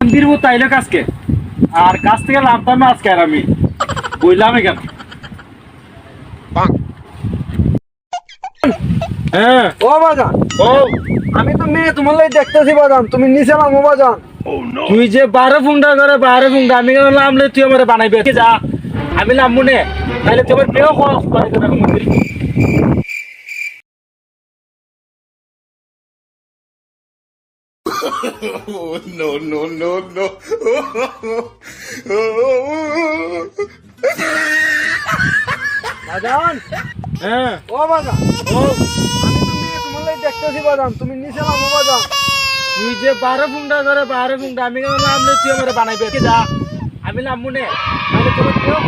বীরবু তাইলে কাজকে আর কাজ থেকে লাভতাম না আজকে আর আমি বললাম কেন। হ্যাঁ ও বাজান, ও আমি তো মেয়ে তোমার লাই দেখতেছি বাজান, তুমি নিচে নামো বাজান। তুই যে 12 ফুংটা আমি কেন নামলে তুই আমার বানাইবে যা, আমি নামবো নে তাহলে তুই আমার প্রিয় বানাইতে মন্দির। বাজান, হ্যাঁ ও বাজান, ও আমি তো মেয়ে তোমার লাই দেখতেছি বাজান, তুমি নিচে নামো বাজান। তুই যে 12 ফুংটা আমি কেন নামলে তুই আমার বানাইবে যা, আমি নামবো নে তাহলে তোর প্রিয়